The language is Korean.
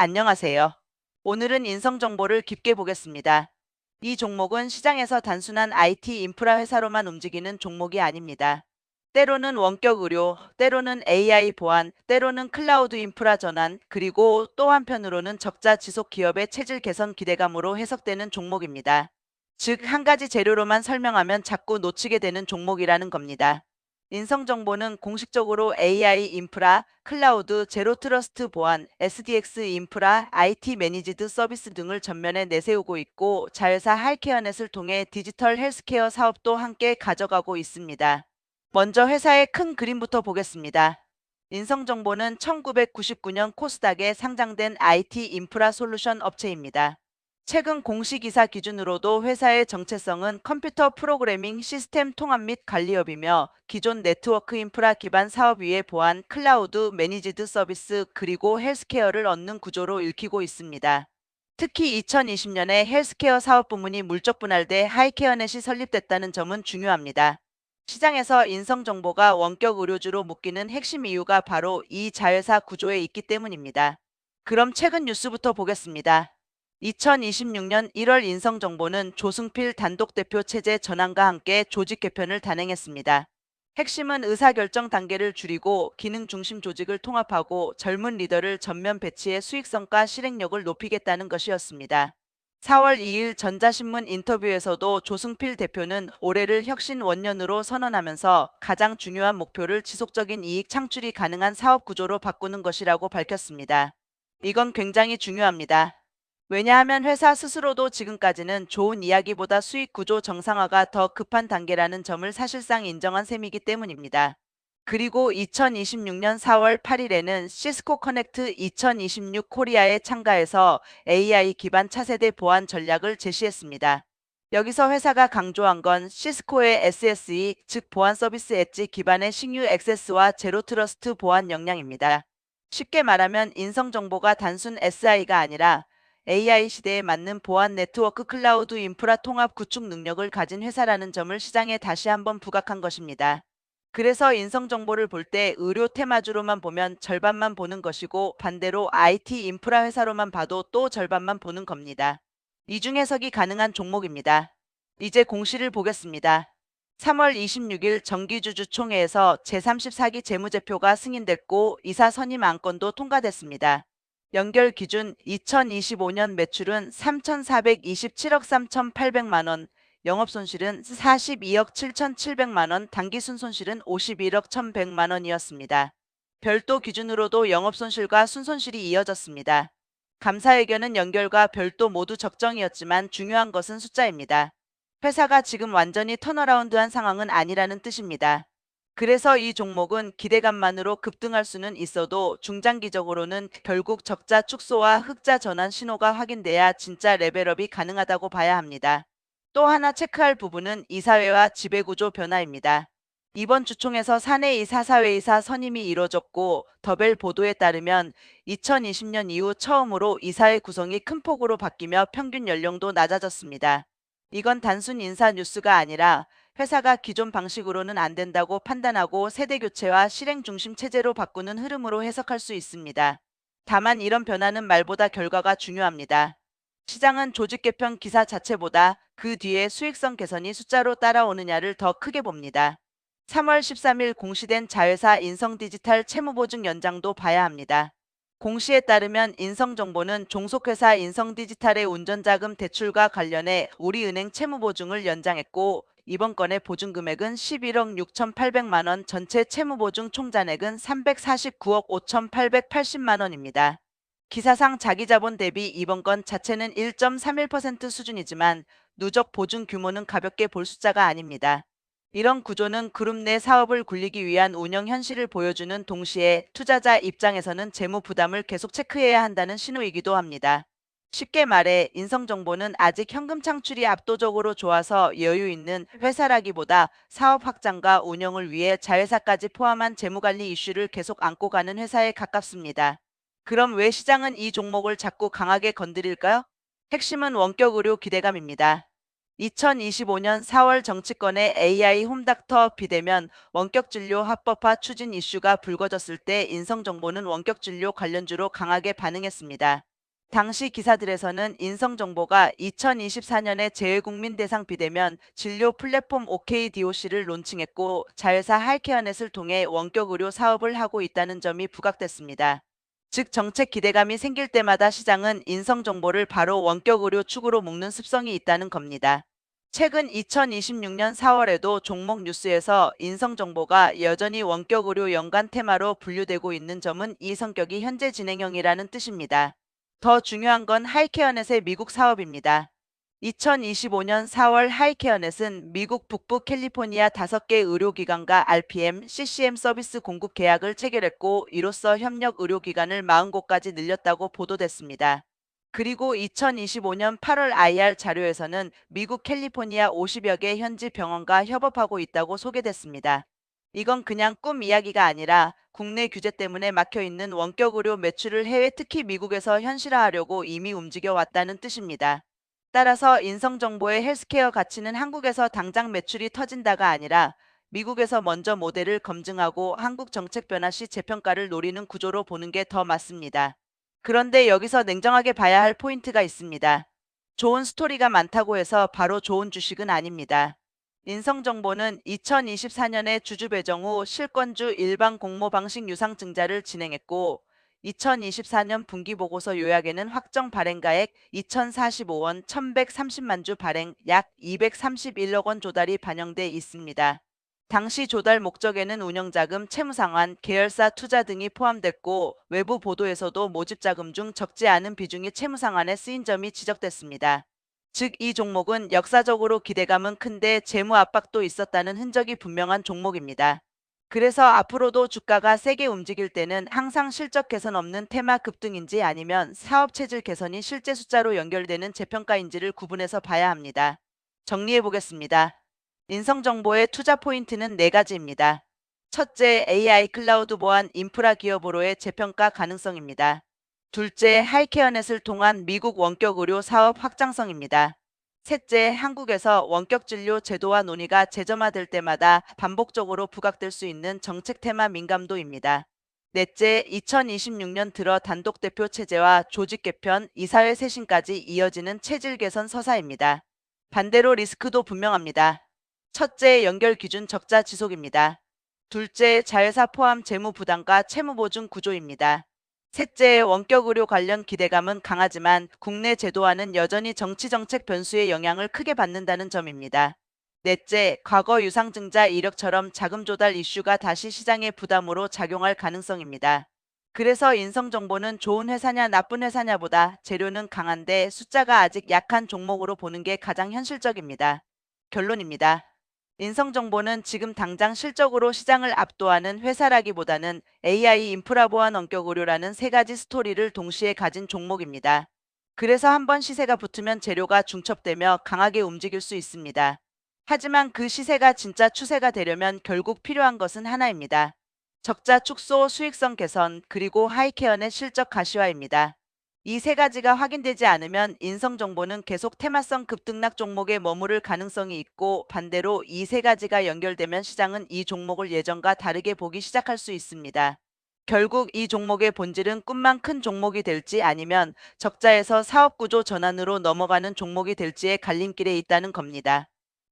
안녕하세요. 오늘은 인성 정보를 깊게 보겠습니다. 이 종목은 시장에서 단순한 IT 인프라 회사로만 움직이는 종목이 아닙니다. 때로는 원격 의료, 때로는 AI 보안, 때로는 클라우드 인프라 전환, 그리고 또 한편으로는 적자 지속 기업의 체질 개선 기대감으로 해석되는 종목입니다. 즉, 한 가지 재료로만 설명하면 자꾸 놓치게 되는 종목이라는 겁니다. 인성정보는 공식적으로 AI 인프라, 클라우드, 제로 트러스트 보안, SDX 인프라, IT 매니지드 서비스 등을 전면에 내세우고 있고 자회사 하이케어넷을 통해 디지털 헬스케어 사업도 함께 가져가고 있습니다. 먼저 회사의 큰 그림부터 보겠습니다. 인성정보는 1999년 코스닥에 상장된 IT 인프라 솔루션 업체입니다. 최근 공시기사 기준으로도 회사의 정체성은 컴퓨터 프로그래밍 시스템 통합 및 관리업이며 기존 네트워크 인프라 기반 사업 위에 보안, 클라우드, 매니지드 서비스, 그리고 헬스케어를 얻는 구조로 읽히고 있습니다. 특히 2020년에 헬스케어 사업 부문이 물적 분할돼 하이케어넷이 설립됐다는 점은 중요합니다. 시장에서 인성정보가 원격 의료주로 묶이는 핵심 이유가 바로 이 자회사 구조에 있기 때문입니다. 그럼 최근 뉴스부터 보겠습니다. 2026년 1월 인성정보는 조승필 단독 대표 체제 전환과 함께 조직 개편을 단행했습니다. 핵심은 의사결정 단계를 줄이고 기능 중심 조직을 통합하고 젊은 리더를 전면 배치해 수익성과 실행력을 높이겠다는 것이었습니다. 4월 2일 전자신문 인터뷰에서도 조승필 대표는 올해를 혁신 원년으로 선언하면서 가장 중요한 목표를 지속적인 이익 창출이 가능한 사업 구조로 바꾸는 것이라고 밝혔습니다. 이건 굉장히 중요합니다. 왜냐하면 회사 스스로도 지금까지는 좋은 이야기보다 수익 구조 정상화가 더 급한 단계라는 점을 사실상 인정한 셈이기 때문입니다. 그리고 2026년 4월 8일에는 시스코 커넥트 2026 코리아에 참가해서 AI 기반 차세대 보안 전략을 제시했습니다. 여기서 회사가 강조한 건 시스코의 SSE, 즉 보안 서비스 엣지 기반의 신규 액세스와 제로 트러스트 보안 역량입니다. 쉽게 말하면 인성 정보가 단순 SI가 아니라 AI 시대에 맞는 보안 네트워크 클라우드 인프라 통합 구축 능력을 가진 회사라는 점을 시장에 다시 한번 부각한 것입니다. 그래서 인성 정보를 볼 때 의료 테마주로만 보면 절반만 보는 것이고 반대로 IT 인프라 회사로만 봐도 또 절반만 보는 겁니다. 이중 해석이 가능한 종목입니다. 이제 공시를 보겠습니다. 3월 26일 정기주주총회에서 제34기 재무제표가 승인됐고 이사 선임 안건도 통과됐습니다. 연결 기준 2025년 매출은 3,427억 3,800만 원, 영업손실은 42억 7,700만 원, 당기순손실은 51억 1,100만 원이었습니다. 별도 기준으로도 영업손실과 순손실이 이어졌습니다. 감사의견은 연결과 별도 모두 적정이었지만 중요한 것은 숫자입니다. 회사가 지금 완전히 턴어라운드한 상황은 아니라는 뜻입니다. 그래서 이 종목은 기대감만으로 급등할 수는 있어도 중장기적으로는 결국 적자 축소와 흑자 전환 신호가 확인돼야 진짜 레벨업이 가능하다고 봐야 합니다. 또 하나 체크할 부분은 이사회와 지배구조 변화입니다. 이번 주총에서 사내 이사사회이사 선임이 이뤄졌고 더벨 보도에 따르면 2020년 이후 처음으로 이사회 구성이 큰 폭으로 바뀌며 평균 연령도 낮아졌습니다. 이건 단순 인사 뉴스가 아니라 회사가 기존 방식으로는 안 된다고 판단하고 세대 교체와 실행 중심 체제로 바꾸는 흐름으로 해석할 수 있습니다. 다만 이런 변화는 말보다 결과가 중요합니다. 시장은 조직 개편 기사 자체보다 그 뒤에 수익성 개선이 숫자로 따라오느냐를 더 크게 봅니다. 3월 13일 공시된 자회사 인성디지털 채무보증 연장도 봐야 합니다. 공시에 따르면 인성정보는 종속회사 인성디지털의 운전자금 대출과 관련해 우리은행 채무보증을 연장했고 이번 건의 보증금액은 11억 6,800만 원, 전체 채무보증 총잔액은 349억 5,880만 원입니다. 기사상 자기자본 대비 이번 건 자체는 1.31% 수준이지만 누적 보증 규모는 가볍게 볼 숫자가 아닙니다. 이런 구조는 그룹 내 사업을 굴리기 위한 운영 현실을 보여주는 동시에 투자자 입장에서는 재무 부담을 계속 체크해야 한다는 신호이기도 합니다. 쉽게 말해 인성정보는 아직 현금 창출이 압도적으로 좋아서 여유 있는 회사라기보다 사업 확장과 운영을 위해 자회사까지 포함한 재무관리 이슈를 계속 안고 가는 회사에 가깝습니다. 그럼 왜 시장은 이 종목을 자꾸 강하게 건드릴까요? 핵심은 원격 의료 기대감입니다. 2025년 4월 정치권의 AI 홈닥터 비대면 원격진료 합법화 추진 이슈가 불거졌을 때 인성정보는 원격진료 관련주로 강하게 반응했습니다. 당시 기사들에서는 인성정보가 2024년에 재외국민 대상 비대면 진료 플랫폼 OKDOC를 론칭했고 자회사 하이케어넷을 통해 원격 의료 사업을 하고 있다는 점이 부각됐습니다. 즉 정책 기대감이 생길 때마다 시장은 인성정보를 바로 원격 의료 축으로 묶는 습성이 있다는 겁니다. 최근 2026년 4월에도 종목 뉴스에서 인성정보가 여전히 원격 의료 연관 테마로 분류되고 있는 점은 이 성격이 현재 진행형이라는 뜻입니다. 더 중요한 건 하이케어넷의 미국 사업입니다. 2025년 4월 하이케어넷은 미국 북부 캘리포니아 5개 의료기관과 RPM, CCM 서비스 공급 계약을 체결했고 이로써 협력 의료기관을 40곳까지 늘렸다고 보도됐습니다. 그리고 2025년 8월 IR 자료에서는 미국 캘리포니아 50여 개 현지 병원과 협업하고 있다고 소개됐습니다. 이건 그냥 꿈 이야기가 아니라 국내 규제 때문에 막혀 있는 원격 의료 매출을 해외 특히 미국에서 현실화하려고 이미 움직여 왔다는 뜻입니다. 따라서 인성정보의 헬스케어 가치는 한국에서 당장 매출이 터진다가 아니라 미국에서 먼저 모델을 검증하고 한국 정책 변화 시 재평가를 노리는 구조로 보는 게 더 맞습니다. 그런데 여기서 냉정하게 봐야 할 포인트가 있습니다. 좋은 스토리가 많다고 해서 바로 좋은 주식은 아닙니다. 인성정보는 2024년에 주주 배정 후 실권주 일반 공모 방식 유상증자를 진행했고 2024년 분기보고서 요약에는 확정 발행가액 2,045원 1,130만 주 발행 약 231억 원 조달이 반영돼 있습니다. 당시 조달 목적에는 운영자금, 채무상환, 계열사 투자 등이 포함됐고 외부 보도에서도 모집자금 중 적지 않은 비중이 채무상환에 쓰인 점이 지적됐습니다. 즉 이 종목은 역사적으로 기대감은 큰데 재무 압박도 있었다는 흔적이 분명한 종목입니다. 그래서 앞으로도 주가가 세게 움직일 때는 항상 실적 개선 없는 테마 급등인지 아니면 사업 체질 개선이 실제 숫자로 연결되는 재평가인지를 구분해서 봐야 합니다. 정리해 보겠습니다. 인성정보의 투자 포인트는 4가지입니다. 첫째, AI 클라우드 보안 인프라 기업으로의 재평가 가능성입니다. 둘째, 하이케어넷을 통한 미국 원격 의료 사업 확장성입니다. 셋째, 한국에서 원격 진료 제도와 논의가 재점화될 때마다 반복적으로 부각될 수 있는 정책 테마 민감도입니다. 넷째, 2026년 들어 단독 대표 체제와 조직 개편, 이사회 쇄신까지 이어지는 체질 개선 서사입니다. 반대로 리스크도 분명합니다. 첫째, 연결 기준 적자 지속입니다. 둘째, 자회사 포함 재무 부담과 채무 보증 구조입니다. 셋째, 원격 의료 관련 기대감은 강하지만 국내 제도화는 여전히 정치 정책 변수의 영향을 크게 받는다는 점입니다. 넷째, 과거 유상증자 이력처럼 자금 조달 이슈가 다시 시장의 부담으로 작용할 가능성입니다. 그래서 인성정보는 좋은 회사냐 나쁜 회사냐보다 재료는 강한데 숫자가 아직 약한 종목으로 보는 게 가장 현실적입니다. 결론입니다. 인성정보는 지금 당장 실적으로 시장을 압도하는 회사라기보다는 AI 인프라 보안 원격 의료라는 3가지 스토리를 동시에 가진 종목입니다. 그래서 한번 시세가 붙으면 재료가 중첩되며 강하게 움직일 수 있습니다. 하지만 그 시세가 진짜 추세가 되려면 결국 필요한 것은 하나입니다. 적자 축소, 수익성 개선, 그리고 하이케어넷 실적 가시화입니다. 이 3가지가 확인되지 않으면 인성정보는 계속 테마성 급등락 종목에 머무를 가능성이 있고 반대로 이 3가지가 연결되면 시장은 이 종목을 예전과 다르게 보기 시작할 수 있습니다. 결국 이 종목의 본질은 꿈만 큰 종목이 될지 아니면 적자에서 사업구조 전환으로 넘어가는 종목이 될지의 갈림길에 있다는 겁니다.